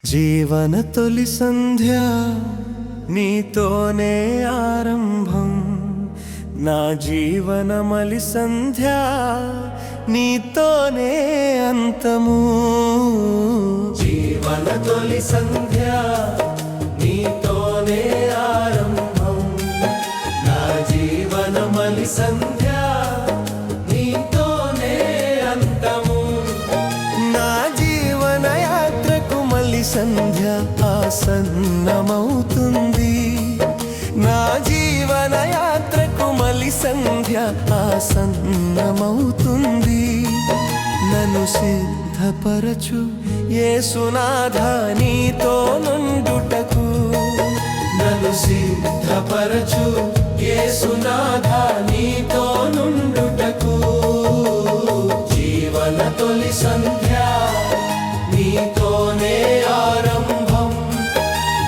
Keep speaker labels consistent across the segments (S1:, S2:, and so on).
S1: జీవన తొలి సంధ్య నీతోనే ఆరంభం, నా జీవన మలి సంధ్య నీతోనే అంతము. జీవన తొలి సంధ్య నీతోనే ఆరంభం, నా జీవన మలి సంధ్య నీతోనే అంతము. నా జీవన యాత్రకు మలి సంధ్య ఆసన్నమవుతుంది, నా జీవన యాత్రకు మలి సంధ్య ఆసన్నమవుతుంది. నన్ను సిద్ధపరచు యేసునాథ నీతో నుండుటకు, నన్ను సిద్ధపరచు యేసునాథ నీతో నుండుటకు. జీవన తొలి సంధ్య నీతోనే ఆరంభం,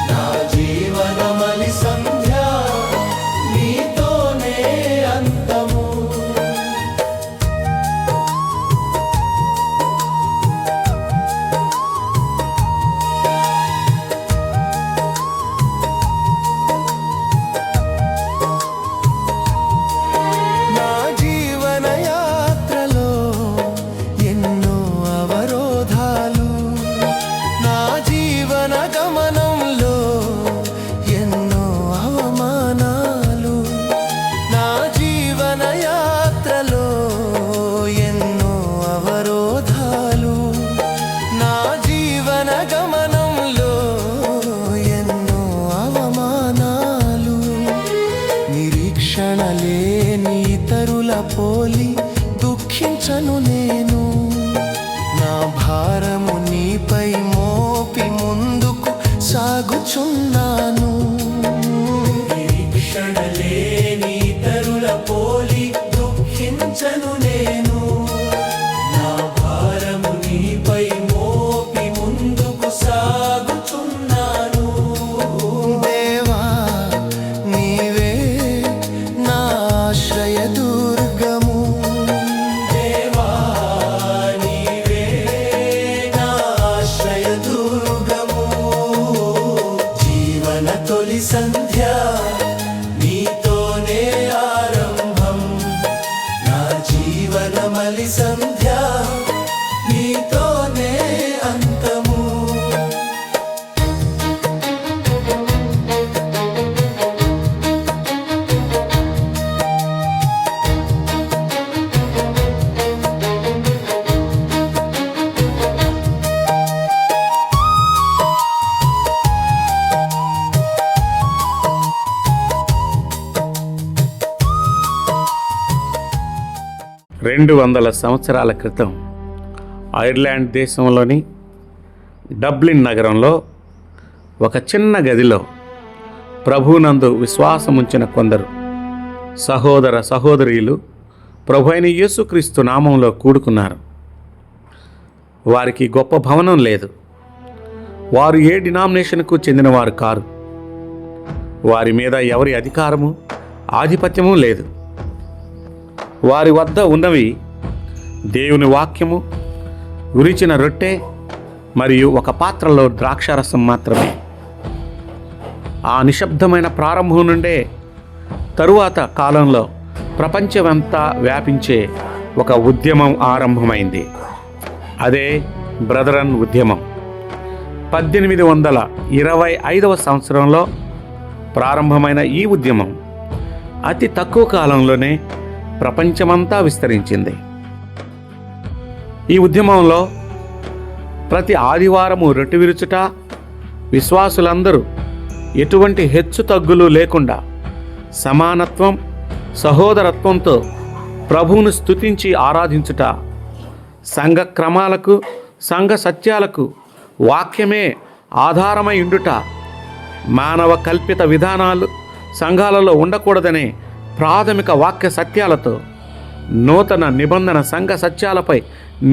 S1: నా జీవన మలి సంధ్య నీతోనే అంతము. నా జీవన యాత్రలో ఎన్నో అవరోధాలు, నా జీవన గమనంలో ఎన్నో అవమానాలు, నా జీవన యాత్రలో ఎన్నో అవరోధాలు, నా జీవన గమనంలో ఎన్నో అవమానాలు. నిరీక్షణ లేని ఇతరుల పోలి దుఃఖించను నేను, నా భారము నీపై మోపి ముందుకు సాగుచున్నాను. నిరీక్షణ లేని ఇతరుల పోలి దుఃఖించను నేను, నా భారము నీపై మోపి ముందుకు సాగుచున్నాను. దేవా నీవే నా ఆశ్రయ దుర్గము, దేవా నీవే నా ఆశ్రయ దుర్గము. జీవన తొలి సంధ్య నీతోనే ఆరంభం, నా జీవన మలి సంధ్య నీతోనే అంతము.
S2: రెండు 200 సంవత్సరాల క్రితం ఐర్లాండ్ దేశంలోని డబ్లిన్ నగరంలో ఒక చిన్న గదిలో ప్రభువునందు విశ్వాసముంచిన కొందరు సహోదర సహోదరీలు ప్రభు అయిన యేసుక్రీస్తు నామంలో కూడుకున్నారు. వారికి గొప్ప భవనం లేదు, వారు ఏ డినామినేషన్కు చెందినవారు కారు, వారి మీద ఎవరి అధికారము ఆధిపత్యము లేదు. వారి వద్ద ఉన్నవి దేవుని వాక్యము, ఉరిచిన రొట్టె మరియు ఒక పాత్రలో ద్రాక్షారసం మాత్రమే. ఆ నిశ్శబ్దమైన ప్రారంభం నుండే తరువాత కాలంలో ప్రపంచమంతా వ్యాపించే ఒక ఉద్యమం ఆరంభమైంది. అదే బ్రదరన్ ఉద్యమం. 1825వ సంవత్సరంలో ప్రారంభమైన ఈ ఉద్యమం అతి తక్కువ కాలంలోనే ప్రపంచమంతా విస్తరించింది. ఈ ఉద్యమంలో ప్రతి ఆదివారము రొట్టె విరుచుట, విశ్వాసులందరూ ఎటువంటి హెచ్చు తగ్గులు లేకుండా సమానత్వం సహోదరత్వంతో ప్రభువును స్తుతించి ఆరాధించుట, సంఘ క్రమాలకు సంఘ సత్యాలకు వాక్యమే ఆధారమై ఉండుట, మానవ కల్పిత విధానాలు సంఘాలలో ఉండకూడదనే ప్రాథమిక వాక్య సత్యాలతో నూతన నిబంధన సంఘ సత్యాలపై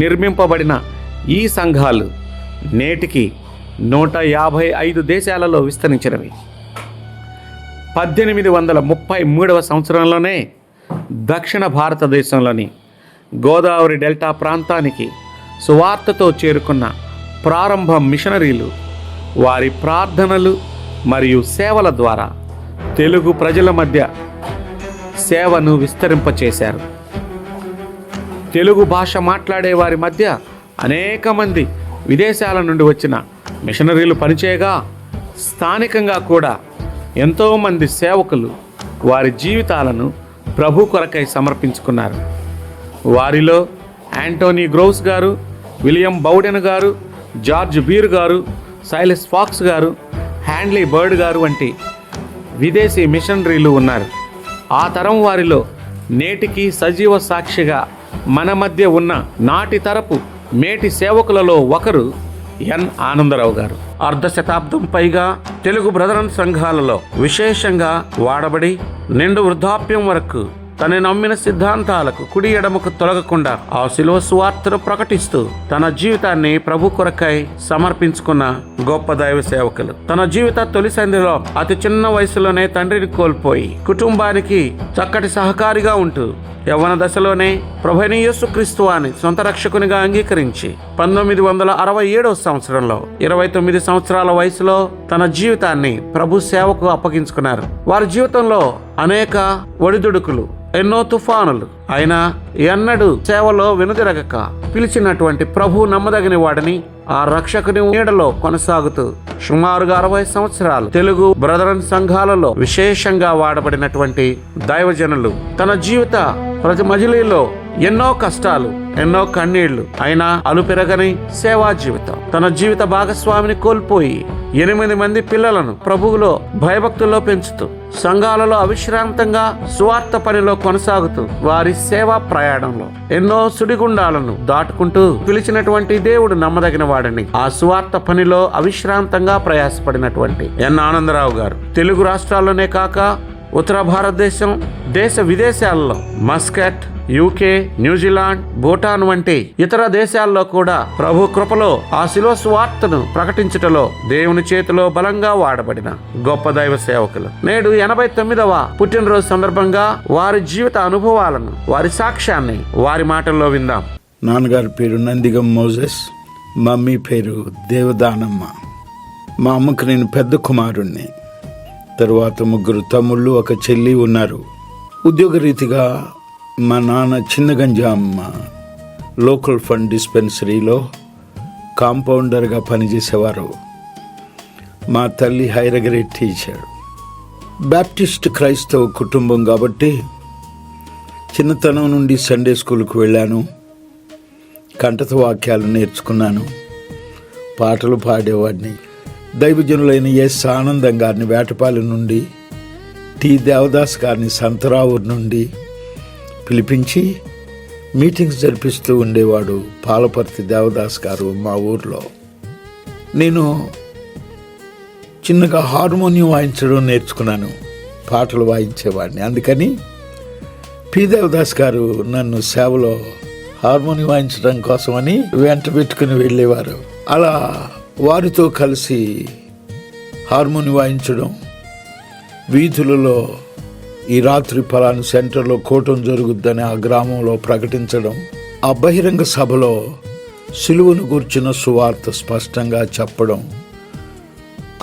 S2: నిర్మింపబడిన ఈ సంఘాలు నేటికి 155 దేశాలలో విస్తరించినవి. 1833వ సంవత్సరంలోనే దక్షిణ భారతదేశంలోని గోదావరి డెల్టా ప్రాంతానికి సువార్తతో చేరుకున్న ప్రారంభ మిషనరీలు వారి ప్రార్థనలు మరియు సేవల ద్వారా తెలుగు ప్రజల మధ్య సేవను విస్తరింపచేశారు. తెలుగు భాష మాట్లాడే వారి మధ్య అనేక మంది విదేశాల నుండి వచ్చిన మిషనరీలు పనిచేయగా, స్థానికంగా కూడా ఎంతోమంది సేవకులు వారి జీవితాలను ప్రభు కొరకై సమర్పించుకున్నారు. వారిలో యాంటోనీ గ్రోవ్స్ గారు, విలియం బౌడెన్ గారు, జార్జ్ బీర్ గారు, సైలస్ ఫాక్స్ గారు, హ్యాండ్లీ బర్డ్ గారు వంటి విదేశీ మిషనరీలు ఉన్నారు. ఆ తరం వారిలో నేటికి సజీవ సాక్షిగా మన మధ్య ఉన్న నాటి తరపు మేటి సేవకులలో ఒకరు ఎన్ ఆనందరావు గారు. అర్ధ శతాబ్దం పైగా తెలుగు బ్రదరన్ సంఘాలలో విశేషంగా వాడబడి నిండు వృద్ధాప్యం వరకు తన నమ్మిన సిద్ధాంతాలకు కుడి ఎడమకు తొలగకుండా ఆ శిలువ సువార్తను ప్రకటిస్తూ తన జీవితాన్ని ప్రభు కొరకై సమర్పించుకున్న గొప్ప దైవ సేవకులు. తన జీవిత తొలి సంధిలో అతి చిన్న వయసులోనే తండ్రిని కోల్పోయి కుటుంబానికి చక్కటి సహకారిగా ఉంటూ యవ్వన దశలోనే ప్రభువైన యేసుక్రీస్తు వారిని సొంత రక్షకునిగా అంగీకరించి 1967 సంవత్సరంలో 29 సంవత్సరాల వయసులో తన జీవితాన్ని ప్రభు సేవకు అప్పగించుకున్నారు. వారి జీవితంలో అనేక ఒడిదుడుకులు, ఎన్నో తుఫానులు అయినా ఎన్నడూ సేవలో వెనుదిరగక పిలిచినటువంటి ప్రభు నమ్మదగిన వాడిని ఆ రక్షకుని నీడలో కొనసాగుతూ సుమారుగా 60 సంవత్సరాలు తెలుగు బ్రదరన్ సంఘాలలో విశేషంగా వాడబడినటువంటి దైవజనులు తన జీవిత ప్రతి మజిలీలో ఎన్నో కష్టాలు, ఎన్నో కన్నీళ్లు అయినా అలుపెరగని సేవా జీవితం. తన జీవిత భాగస్వామిని కోల్పోయి 8 మంది పిల్లలను ప్రభువులో భయభక్తుల్లో పెంచుతూ సంఘాలలో అవిశ్రాంతంగా సువార్త పనిలో కొనసాగుతూ వారి సేవా ప్రయాణంలో ఎన్నో సుడిగుండాలను దాటుకుంటూ పిలిచినటువంటి దేవుడు నమ్మదగిన వాడని ఆ సువార్త పనిలో అవిశ్రాంతంగా ప్రయాసపడినటువంటి ఎన్ ఆనందరావు గారు తెలుగు రాష్ట్రాల్లోనే కాక ఉత్తర భారతదేశం, దేశ విదేశాల్లో మస్కట్, యూకే, న్యూజిలాండ్, భూటాన్ వంటి ఇతర దేశాల్లో కూడా ప్రభు కృపలో ఆ శిలువ సువార్తను ప్రకటించుటలో దేవుని చేతిలో బలంగా వాడబడిన గొప్ప దైవ సేవకులు. నేడు 89వ పుట్టినరోజు సందర్భంగా వారి జీవిత అనుభవాలను, వారి సాక్ష్యాన్ని వారి మాటల్లో విందాం.
S3: నాన్నగారి పేరు నందిగం మోజెస్, మమ్మీ పేరు దేవదానమ్మ. మా అమ్మకు నేను పెద్ద కుమారుణ్ణి. తరువాత 3 తమ్ముళ్ళు, 1 చెల్లి ఉన్నారు. ఉద్యోగరీతిగా మా నాన్న చిన్నగంజామ్మ లోకల్ ఫండ్ డిస్పెన్సరీలో కాంపౌండర్గా పనిచేసేవారు. మా తల్లి హైయర్ గ్రేడ్ టీచర్. బ్యాప్టిస్ట్ క్రైస్తవ కుటుంబం కాబట్టి చిన్నతనం నుండి సండే స్కూల్కి వెళ్ళాను. కంఠత వాక్యాలు నేర్చుకున్నాను. పాటలు పాడేవాడిని. దైవజనులైన ఎస్ ఆనందం గారిని వేటపాలెం నుండి, టి దేవదాస్ గారిని సంతరావూరు నుండి పిలిపించి మీటింగ్స్ జరిపిస్తూ ఉండేవాడు పాలపర్తి దేవదాస్ గారు మా ఊర్లో. నేను చిన్నగా హార్మోనియం వాయించడం నేర్చుకున్నాను. పాటలు వాయించేవాడిని. అందుకని పి దేవదాస్ గారు నన్ను సేవలో హార్మోనియం వాయించడం కోసమని వెంట పెట్టుకుని వెళ్ళేవారు. అలా వారితో కలిసి హార్మోని వాయించడం, వీధులలో ఈ రాత్రి ఫలాని సెంటర్లో కూటం జరుగుద్దని ఆ గ్రామంలో ప్రకటించడం, ఆ బహిరంగ సభలో సిలువను గూర్చిన సువార్త స్పష్టంగా చెప్పడం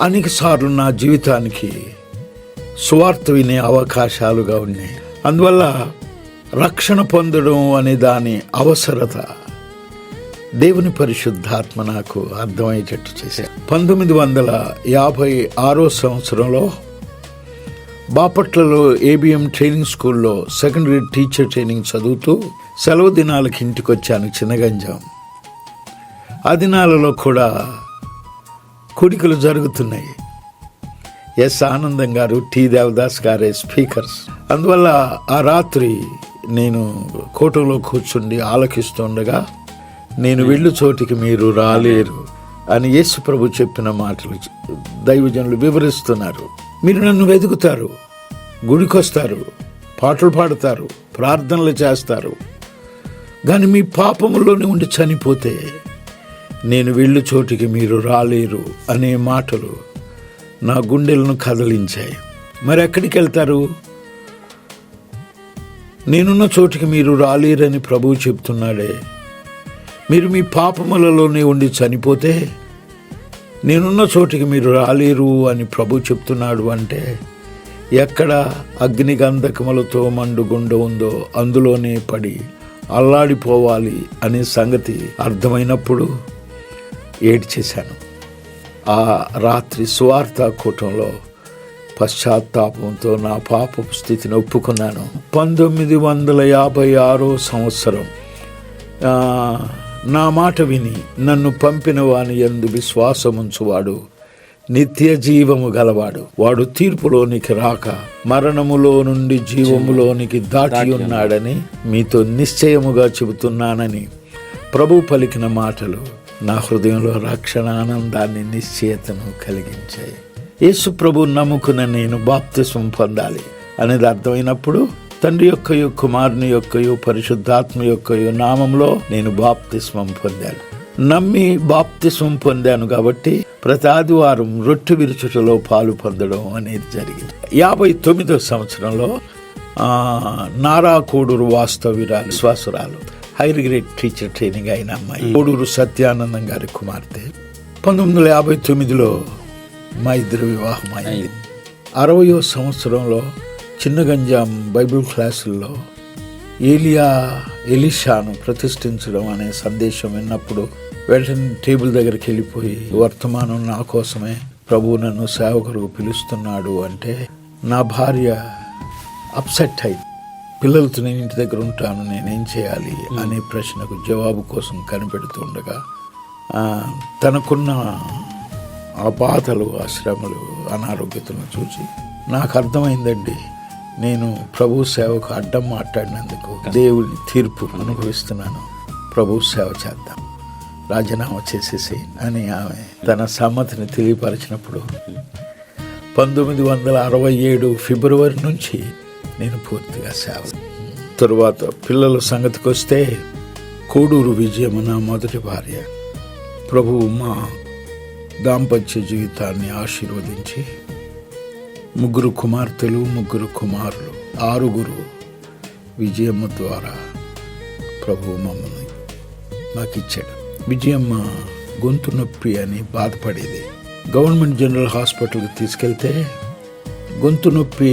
S3: అనేక సార్లు నా జీవితానికి సువార్త వినే అవకాశాలుగా ఉన్నాయి. అందువల్ల రక్షణ పొందడం అనే దాని అవసరత దేవుని పరిశుద్ధాత్మ నాకు అర్థమయ్యేటట్టు చేశారు. 1956 సంవత్సరంలో బాపట్లలో ఏబిఎం ట్రైనింగ్ స్కూల్లో సెకండరీ టీచర్ ట్రైనింగ్ చదువుతూ సెలవు దినాలకి ఇంటికి వచ్చాను చిన్నగంజాం. ఆ దినాలలో కూడా కూడికలు జరుగుతున్నాయి. ఎస్ ఆనందం గారు, టి దేవదాస్ గారే స్పీకర్స్. అందువల్ల ఆ రాత్రి నేను కోటంలో కూర్చుండి ఆలకిస్తుండగా, నేను వెళ్ళు చోటికి మీరు రాలేరు అని యేసు ప్రభు చెప్పిన మాటలు దైవజనులు వివరిస్తున్నారు. మీరు నన్ను వెతుకుతారు, గుడికొస్తారు, పాటలు పాడతారు, ప్రార్థనలు చేస్తారు, కానీ మీ పాపములోనే ఉండి చనిపోతే నేను వెళ్ళు చోటికి మీరు రాలేరు అనే మాటలు నా గుండెలను కదిలించాయి. మరి ఎక్కడికి వెళ్తారు? నేనున్న చోటికి మీరు రాలేరని ప్రభువు చెప్తున్నాడే. మీరు మీ పాపములలోనే ఉండి చనిపోతే నేనున్న చోటికి మీరు రాలేరు అని ప్రభు చెప్తున్నాడు అంటే, ఎక్కడ అగ్ని గంధకములతో మండుగుండ ఉందో అందులోనే పడి అల్లాడిపోవాలి అనే సంగతి అర్థమైనప్పుడు ఏడ్చేశాను. ఆ రాత్రి సువార్త కూటంలో పశ్చాత్తాపంతో నా పాపపు స్థితిని ఒప్పుకున్నాను. 1956 సంవత్సరం నా మాట విని నన్ను పంపిన వాని యందు విశ్వాసముంచువాడు నిత్య జీవము గలవాడు. వాడు తీర్పులోనికి రాక మరణములో నుండి జీవములోనికి దాటి ఉన్నాడని మీతో నిశ్చయముగా చెబుతున్నానని ప్రభు పలికిన మాటలు నా హృదయంలో రక్షణ ఆనందాన్ని, నిశ్చయతను కలిగించాయి. యేసు ప్రభు నమ్ముకున్న నేను బాప్తిస్మం పొందాలి అనేది అర్థమైనప్పుడు తండ్రి యొక్కయో కుమారుని యొక్కయో పరిశుద్ధాత్మ యొక్కయో నామంలో నేను బాప్తిస్మం పొందాను. నమ్మి బాప్తిస్మం పొందాను కాబట్టి ప్రతి ఆదివారం రొట్టె విరుచుటలో పాలు పొందడం అనేది జరిగింది. 59వ సంవత్సరంలో నారా కోడూరు వాస్తవ్యురాలు విశ్వాసురాలు హైర్ గ్రేడ్ టీచర్ ట్రైనింగ్ అయిన అమ్మాయి కోడూరు సత్యానందం గారి కుమార్తె 1959లో మా ఇద్దరు వివాహం అయింది. 60వ సంవత్సరంలో చిన్నగంజాం బైబిల్ క్లాసుల్లో ఎలీషాను ప్రతిష్ఠించడం అనే సందేశం విన్నప్పుడు వెంటనే టేబుల్ దగ్గరికి వెళ్ళిపోయి, వర్తమానం నా కోసమే ప్రభువు నన్ను సేవకులకు పిలుస్తున్నాడు అంటే నా భార్య అప్సెట్ అయింది. పిల్లలతో నేను ఇంటి దగ్గర ఉంటాను, నేనేం చేయాలి అనే ప్రశ్నకు జవాబు కోసం కనిపెడుతుండగా తనకున్న ఆ బాధలు, ఆ శ్రమలు, అనారోగ్యతను చూసి నాకు అర్థమైందండి, నేను ప్రభు సేవకు అడ్డం మాట్లాడినందుకు దేవుని తీర్పు అనుభవిస్తున్నాను, ప్రభు సేవ చేద్దాం, రాజీనామా చేసేసి అని ఆమె తన సమ్మతిని తెలియపరిచినప్పుడు 1967 ఫిబ్రవరి నుంచి నేను పూర్తిగా సేవ. తరువాత పిల్లల సంగతికి వస్తే కోడూరు విజయమ్మ నా మొదటి భార్య. ప్రభువు మా దాంపత్య జీవితాన్ని ఆశీర్వదించి 3 కుమార్తెలు 3 కుమారులు 6 విజయమ్మ ద్వారా ప్రభువు మమ్మల్ని మాకిచ్చాడు. విజయమ్మ గొంతు నొప్పి అని బాధపడేది. గవర్నమెంట్ జనరల్ హాస్పిటల్కి తీసుకెళ్తే గొంతు నొప్పి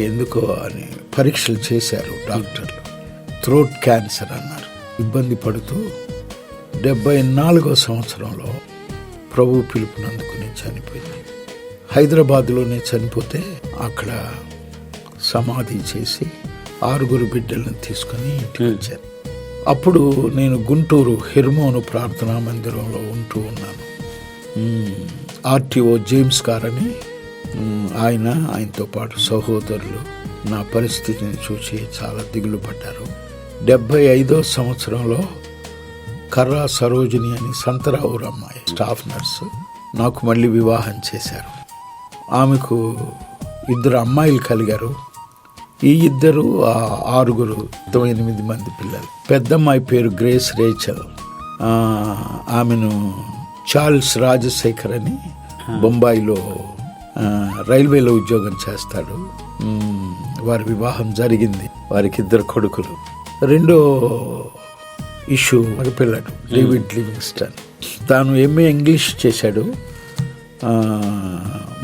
S3: ఎందుకో అని పరీక్షలు చేశారు డాక్టర్లు. థ్రోట్ క్యాన్సర్ అన్నారు. ఇబ్బంది పడుతూ 74వ సంవత్సరంలో ప్రభు పిలుపునందుకుని చనిపోయింది. హైదరాబాద్లోనే చనిపోతే అక్కడ సమాధి చేసి 6 బిడ్డలను తీసుకొని ఇంటికి వచ్చాను. అప్పుడు నేను గుంటూరు హెర్మోను ప్రార్థనా మందిరంలో ఉంటూ ఉన్నాను. ఆర్టీఓ జేమ్స్ గారని ఆయనతో పాటు సహోదరులు నా పరిస్థితిని చూసి చాలా దిగులు పడ్డారు. 75వ సంవత్సరంలో కర్రా సరోజిని అని సంతరావురు అమ్మాయి స్టాఫ్ నర్సు నాకు మళ్ళీ వివాహం చేశారు. ఆమెకు 2 అమ్మాయిలు కలిగారు. ఈ 2 6 8 మంది పిల్లలు. పెద్దమ్మాయి పేరు గ్రేస్ రేచల్. ఆమెను చార్ల్స్ రాజశేఖర్ అని బొంబాయిలో రైల్వేలో ఉద్యోగం చేస్తాడు. వారి వివాహం జరిగింది. వారికి 2 కొడుకులు. రెండో ఇష్యూ పిల్లడు డేవిడ్ లివింగ్స్టన్. తాను ఎంఏ ఇంగ్లీష్ చేశాడు.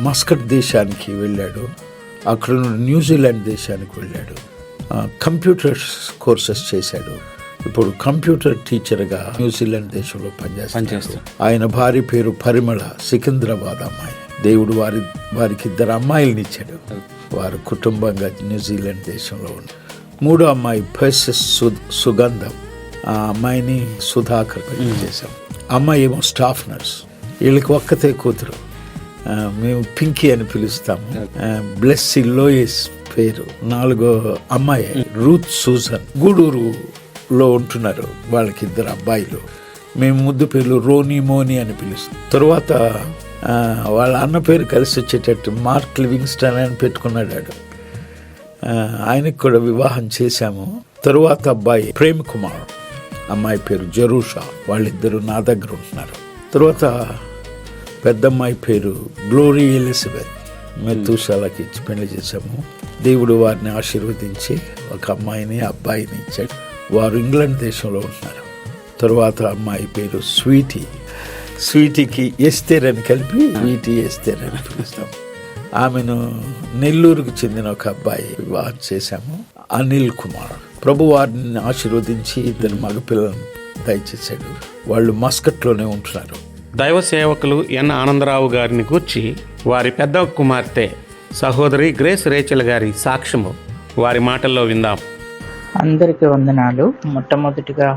S3: మస్కట్ దేశానికి వెళ్ళాడు. అక్కడ నుండి న్యూజిలాండ్ దేశానికి వెళ్ళాడు. కంప్యూటర్ కోర్సెస్ చేశాడు. ఇప్పుడు కంప్యూటర్ టీచర్గా న్యూజిలాండ్ దేశంలో పనిచేస్తాడు. ఆయన భార్య పేరు పరిమళ, సికింద్రాబాద్ అమ్మాయి. దేవుడు వారికి 2 అమ్మాయిలను ఇచ్చాడు. వారు కుటుంబంగా న్యూజిలాండ్ దేశంలో ఉన్నారు. 3వ అమ్మాయి ఫెసెస్ సుగంధం. ఆ అమ్మాయిని సుధాకర్ చేశాం. అమ్మాయి ఏమో స్టాఫ్ నర్స్. వీళ్ళకి ఒక్కతే కూతురు. మేము పింకీ అని పిలుస్తాము. బ్లెస్సీ లోయస్ పేరు. 4వ అమ్మాయి రూత్ సూజన్. గూడూరులో ఉంటున్నారు. వాళ్ళకి 2 అబ్బాయిలు. మేము ముద్దు పేర్లు రోనీ మోనీ అని పిలుస్తాం. తరువాత వాళ్ళ అన్న పేరు కలిసి వచ్చేటట్టు మార్క్ లివింగ్స్టన్ అని పెట్టుకున్నాడు. ఆయనకు కూడా వివాహం చేశాము. తరువాత అబ్బాయి ప్రేమ్ కుమార్, అమ్మాయి పేరు జరూషా. వాళ్ళిద్దరూ నా దగ్గర ఉంటున్నారు. తరువాత పెద్దమ్మాయి పేరు గ్లోరీ ఎలిజబెత్. మెత్తూషాలకి ఇచ్చి పెళ్లి చేశాము. దేవుడు వారిని ఆశీర్వదించి ఒక అమ్మాయిని అబ్బాయిని ఇచ్చాడు. వారు ఇంగ్లాండ్ దేశంలో ఉంటున్నారు. తరువాత అమ్మాయి పేరు స్వీటీ. స్వీటీకి ఎస్తేర్ అని కలిపి వీటి ఎస్తేర్ అని పిలుస్తాం. ఆమెను నెల్లూరుకు చెందిన ఒక అబ్బాయి వివాహం చేశాము, అనిల్ కుమార్. ప్రభు వారిని ఆశీర్వదించి ఇద్దరు మగపిల్లలను దయచేశాడు. వాళ్ళు మస్కట్లోనే ఉంటున్నారు.
S2: దైవ సేవకులు ఎన్ ఆనందరావు గారిని గూర్చి వారి పెద్ద కుమార్తె సహోదరి గ్రేస్ రేచల్ గారి సాక్ష్యము వారి మాటల్లో విందాం.
S4: అందరికీ వందనాలు. మొట్టమొదటిగా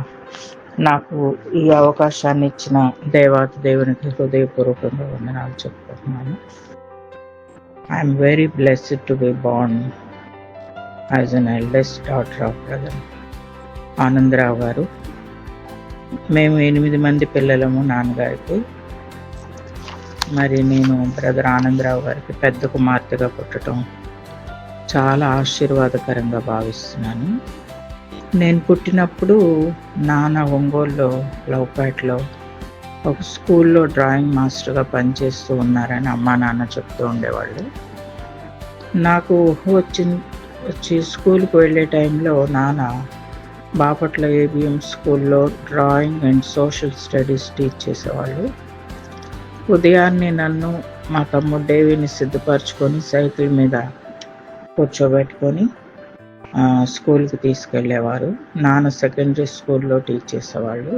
S4: నాకు ఈ అవకాశాన్ని ఇచ్చిన దేవాతి దేవునికి హృదయపూర్వకంగా వందనాలు చెప్పుకుంటున్నాను. I'm very blessed to be born as an eldest daughter of brother Anandarao గారు. మేము 8 మంది పిల్లలము నాన్నగారికి. మరి నేను బ్రదర్ ఆనందరావు గారికి పెద్ద కుమార్తెగా పుట్టడం చాలా ఆశీర్వాదకరంగా భావిస్తున్నాను. నేను పుట్టినప్పుడు నాన్న ఒంగోలులో లవ్పేటలో ఒక స్కూల్లో డ్రాయింగ్ మాస్టర్గా పనిచేస్తూ ఉన్నారని అమ్మా నాన్న చెప్తూ ఉండేవాళ్ళు. నాకు వచ్చి స్కూల్కి వెళ్ళే టైంలో నాన్న బాపట్ల ఏబిఎం స్కూల్లో drawing and social studies teach చేసేవాళ్ళు. ఉదయాన్నే నన్ను మా తమ్ముడు డేవిని సిద్ధపరచుకొని సైకిల్ మీద కూర్చోబెట్టుకొని స్కూల్కి తీసుకెళ్ళేవారు. నాన్న సెకండరీ స్కూల్లో టీచ్ చేసేవాళ్ళు.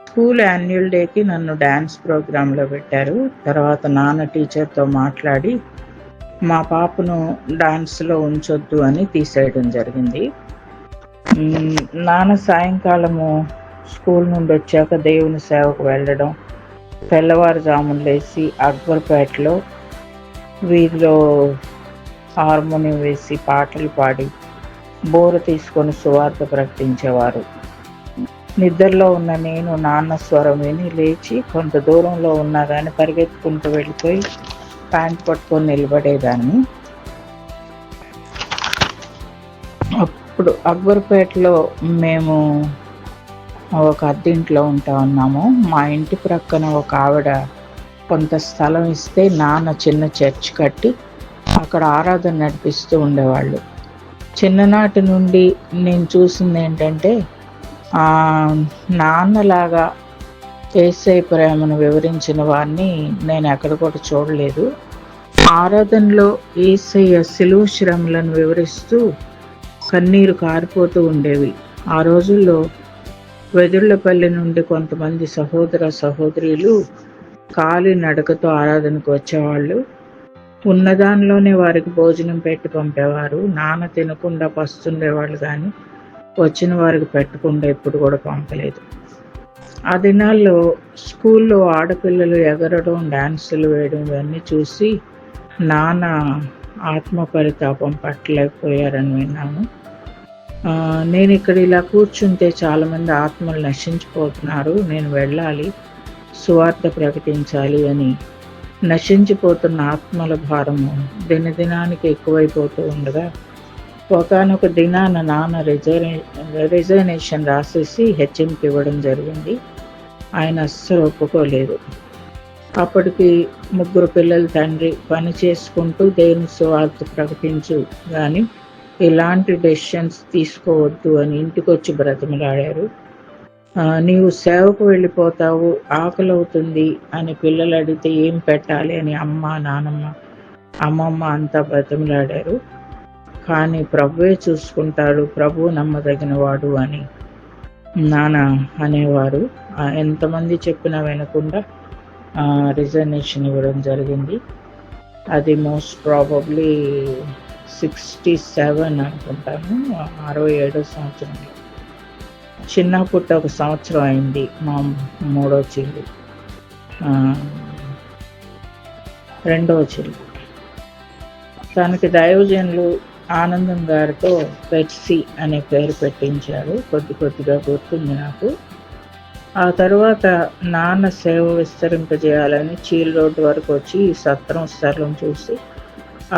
S4: స్కూల్ యాన్యువల్ డేకి నన్ను డ్యాన్స్ ప్రోగ్రాంలో పెట్టారు. తర్వాత నాన్న టీచర్తో మాట్లాడి మా పాపను డాన్స్లో ఉంచొద్దు అని తీసేయడం జరిగింది. నాన్న సాయంకాలము స్కూల్ నుండి వచ్చాక దేవుని సేవకు వెళ్ళడం, తెల్లవారుజామున లేచి అక్బర్పేటలో వీధిలో హార్మోనియం వేసి పాటలు పాడి బోర తీసుకొని సువార్త ప్రకటించేవారు. నిద్రలో ఉన్న నేను నాన్న స్వరం విని లేచి కొంత దూరంలో ఉన్నా కానీ పరిగెత్తుకుంటూ వెళ్ళిపోయి ప్యాంట్ పట్టుకొని నిలబడేదాన్ని. అప్పుడు అక్బర్పేటలో మేము ఒక అద్దెంట్లో ఉంటా ఉన్నాము. మా ఇంటి ప్రక్కన ఒక ఆవిడ కొంత స్థలం ఇస్తే నాన్న చిన్న చర్చ్ కట్టి అక్కడ ఆరాధన నడిపిస్తూ ఉండేవాళ్ళు. చిన్ననాటి నుండి నేను చూసింది ఏంటంటే నాన్నలాగా యేసయ్య ప్రేమను వివరించిన వారిని నేను ఎక్కడ కూడా చూడలేదు. ఆరాధనలో యేసయ్య శిలువ శ్రమలను వివరిస్తూ కన్నీరు కారిపోతూ ఉండేవి. ఆ రోజుల్లో వెదుళ్లపల్లి నుండి కొంతమంది సహోదర సహోదరులు కాలి నడకతో ఆరాధనకు వచ్చేవాళ్ళు. ఉన్నదానిలోనే వారికి భోజనం పెట్టి పంపేవారు. నాన్న తినకుండా పస్తుండేవాళ్ళు కానీ వచ్చిన వారికి పెట్టకుండా ఎప్పుడు కూడా పంపలేదు. ఆ దినాల్లో స్కూల్లో ఆడపిల్లలు ఎగరడం, డాన్సులు వేయడం ఇవన్నీ చూసి నాన్న ఆత్మ పరితాపం పట్టలేకపోయారని విన్నాను. నేను ఇక్కడ ఇలా కూర్చుంటే చాలామంది ఆత్మలు నశించిపోతున్నారు, నేను వెళ్ళాలి, సువార్త ప్రకటించాలి అని నశించిపోతున్న ఆత్మల భారము దినదినానికి ఎక్కువైపోతూ ఉండగా ఒకనొక దినాన నాన్న రిజైనేషన్ రాసేసి హెచ్ఎంకి ఇవ్వడం జరిగింది. ఆయన అస్సలు ఒప్పుకోలేదు. అప్పటికి 3 పిల్లల తండ్రి, పని చేసుకుంటూ దేవుని సువార్త ప్రకటించు కానీ ఇలాంటి డెసిషన్స్ తీసుకోవద్దు అని ఇంటికి వచ్చి బ్రతిమలాడారు. నీవు సేవకు వెళ్ళిపోతావు, ఆకలి అవుతుంది అని పిల్లలు అడిగితే ఏం పెట్టాలి అని అమ్మ, నానమ్మ, అమ్మమ్మ అంతా బ్రతిమలాడారు. కానీ ప్రభువే చూసుకుంటాడు, ప్రభువు నమ్మదగిన వాడు అని నాన్న అనేవారు. ఎంతమంది చెప్పినా వినకుండా రిజర్నేషన్ ఇవ్వడం జరిగింది. అది మోస్ట్ ప్రాబబ్లీ 67 అనుకుంటాను, 67వ సంవత్సరంలో. చిన్న పుట్ట 1 సంవత్సరం అయింది. మా 3వ చెల్లి, 2వ చెల్లి. తనకి దైవజనులు ఆనందం గారితో పెట్సీ అనే పేరు పెట్టించారు. కొద్దిగా గుర్తుంది నాకు. ఆ తర్వాత నాన్న సేవ విస్తరింపజేయాలని చీల్ రోడ్డు వరకు వచ్చి ఈ సత్రం స్థలం చూసి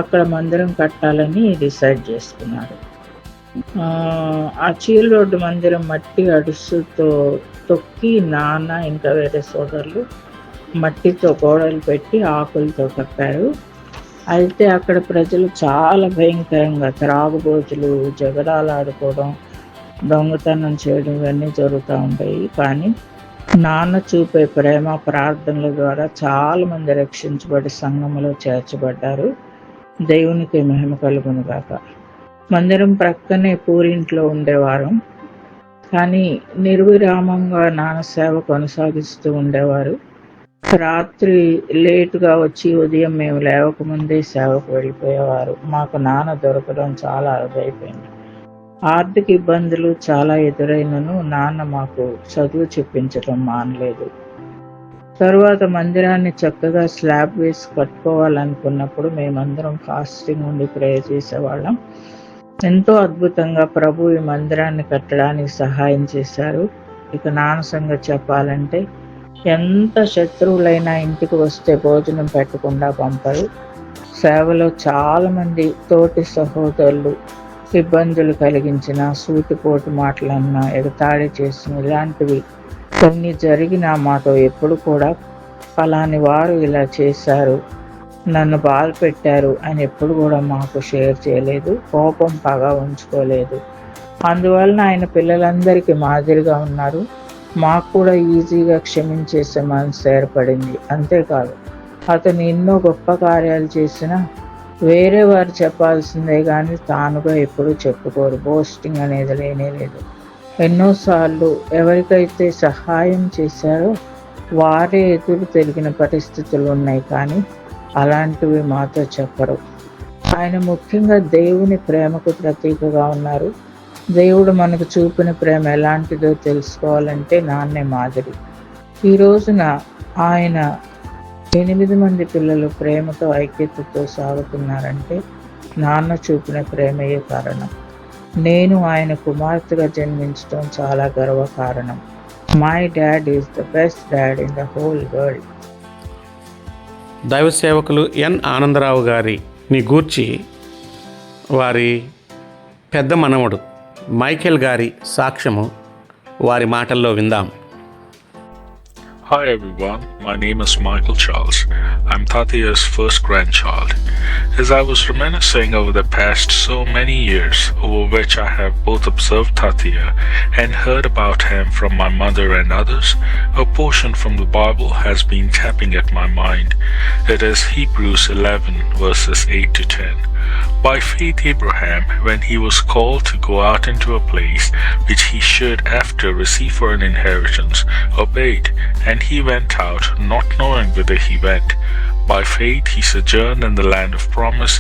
S4: అక్కడ మందిరం కట్టాలని డిసైడ్ చేసుకున్నారు. ఆ చీల్ రోడ్డు మందిరం మట్టి అడుసుతో తొక్కి నాన్న ఇంకా వేరే సోదరులు మట్టితో గోడలు పెట్టి ఆకులతో కప్పారు. అయితే అక్కడ ప్రజలు చాలా భయంకరంగా త్రాగుబోతులు, జగడాలు ఆడుకోవడం, దొంగతనం చేయడం ఇవన్నీ జరుగుతూ ఉంటాయి. కానీ నాన్న చూపే ప్రేమ ప్రార్థనల ద్వారా చాలామంది రక్షించబడి సంఘములో చేర్చబడ్డారు. దేవునికి మహిమ కలుగును గాక. మందిరం ప్రక్కనే పూరింట్లో ఉండేవారం, కానీ నిర్విరామంగా నాన్న సేవ కొనసాగిస్తూ ఉండేవారు. రాత్రి లేటుగా వచ్చి ఉదయం మేము లేవకముందే సేవకు వెళ్ళిపోయేవారు. మాకు నాన్న దొరకడం చాలా అరుదైపోయింది. ఆర్థిక ఇబ్బందులు చాలా ఎదురైనను నాన్న మాకు చదువు చెప్పించడం మానలేదు. తరువాత మందిరాన్ని చక్కగా స్లాబ్ వేసి కట్టుకోవాలనుకున్నప్పుడు మేమందరం ఫాస్టింగ్ ఉండి ప్రేయర్ చేసేవాళ్ళం. ఎంతో అద్భుతంగా ప్రభు ఈ మందిరాన్ని కట్టడానికి సహాయం చేశారు. ఇక నాన్న సంగతి చెప్పాలంటే, ఎంత శత్రువులైనా ఇంటికి వస్తే భోజనం పెట్టకుండా పంపరు. సేవలో చాలామంది తోటి సహోదరులు ఇబ్బందులు కలిగించిన, సూటిపోటు మాటలన్నా, ఎగతాళి చేసిన, ఇలాంటివి కొన్ని జరిగినా మాతో ఎప్పుడు కూడా ఫలాని వారు ఇలా చేశారు, నన్ను బాధ పెట్టారు అని ఎప్పుడు కూడా మాకు షేర్ చేయలేదు. కోపం పగ ఉంచుకోలేదు. అందువలన ఆయన పిల్లలందరికీ మాదిరిగా ఉన్నారు. మాకు కూడా ఈజీగా క్షమించేసే మనసు ఏర్పడింది. అంతేకాదు, అతను ఎన్నో గొప్ప కార్యాలు చేసినా వేరే వారు చెప్పాల్సిందే కానీ తానుగా ఎప్పుడూ చెప్పుకోరు. బోస్టింగ్ అనేది లేనే లేదు. ఎన్నోసార్లు ఎవరికైతే సహాయం చేశారో వారే ఎదురు తిరిగిన పరిస్థితులు ఉన్నాయి, కానీ అలాంటివి మాతో చెప్పరు. ఆయన ముఖ్యంగా దేవుని ప్రేమకు ప్రతీకగా ఉన్నారు. దేవుడు మనకు చూపిన ప్రేమ ఎలాంటిదో తెలుసుకోవాలంటే నాన్నే మాదిరి. ఈ రోజున ఆయన 8 మంది పిల్లలు ప్రేమతో ఐక్యతతో సాగుతున్నారంటే నాన్న చూపిన ప్రేమయే కారణం. నేను ఆయన కుమార్తెగా జన్మించడం చాలా గర్వకారణం. My dad is the best dad in the whole world.
S2: దైవ సేవకులు ఎన్ ఆనందరావు గారిని గూర్చి వారి పెద్ద మనవడు మైకేల్ గారి సాక్ష్యము వారి మాటల్లో విందాం.
S5: Hi everyone, my name is Michael Charles. I'm Tatia's first grandchild. As I was reminiscing over the past so many years, over which I have both observed Tatia and heard about him from my mother and others, a portion from the Bible has been tapping at my mind. It is Hebrews 11 verses 8 to 10. By faith Abraham, when he was called to go out into a place which he should after receive for an inheritance, obeyed, and he went out, not knowing whither he went. By faith he sojourned in the land of promise,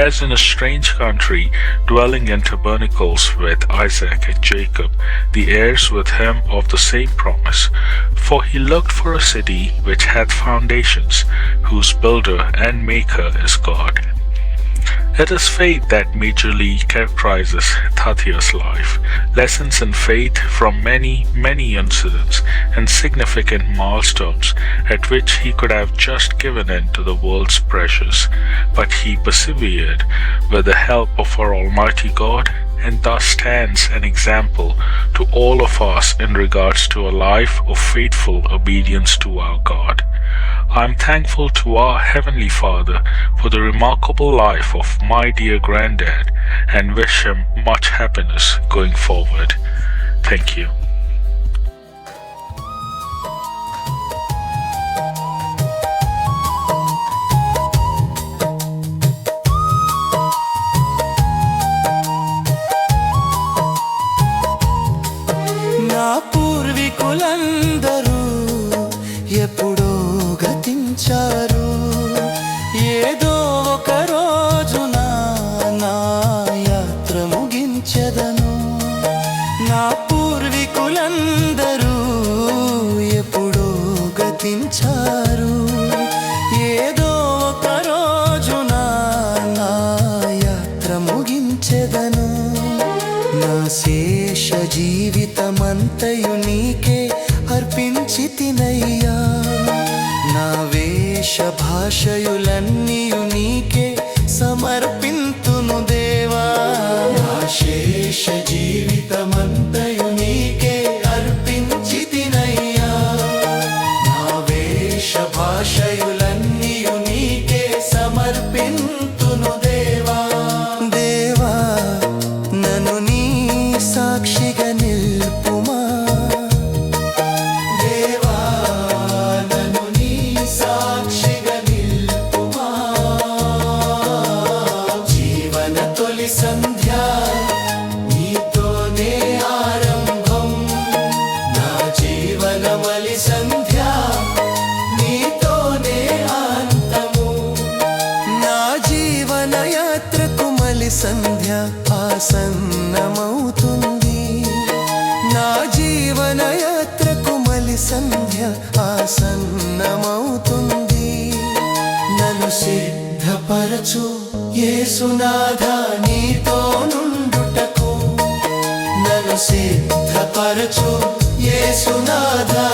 S5: as in a strange country, dwelling in tabernacles with Isaac and Jacob, the heirs with him of the same promise. For he looked for a city which hath foundations, whose builder and maker is God. It is faith that majorly characterizes Tatia's life. Lessons in faith from many incidents and significant milestones at which he could have just given in to the world's pressures, but he persevered with the help of our Almighty God, and thus stands an example to all of us in regards to a life of faithful obedience to our God. I am thankful to our Heavenly Father for the remarkable life of my dear granddad and wish him much happiness going forward. Thank you.
S1: నా పూర్వీకులందరూ ఎప్పుడో గతించారు. ఏదో ఒక రోజున నా యాత్ర ముగించెదను. నా పూర్వీకులందరూ ఎప్పుడో గతించారు. ఏదో ఒక రోజున నా యాత్ర ముగించెదను. నా శేష జీవితమంతయు నీకే అర్పించితినయ్యా. నా వేష భాషయులన్నీయు నీకే సమర్పింతును దేవా. నా శేష జీవితమంతయు నీకే అర్పించితినయ్యా. నా వేష భాషయులన్నీయు నీకే సమర్పింతును దేవా. దేవా నన్ను నీ సాక్షిగా నిల్పుమా. దేవా ఆసన్నమవుతుంది. నా జీవన యాత్రకు మలి సంధ్య ఆసన్నమవుతుంది. నన్ను సిద్ధపరచు యేసునాథా నీతో నుండుటకు. నన్ను సిద్ధపరచు యేసునాథా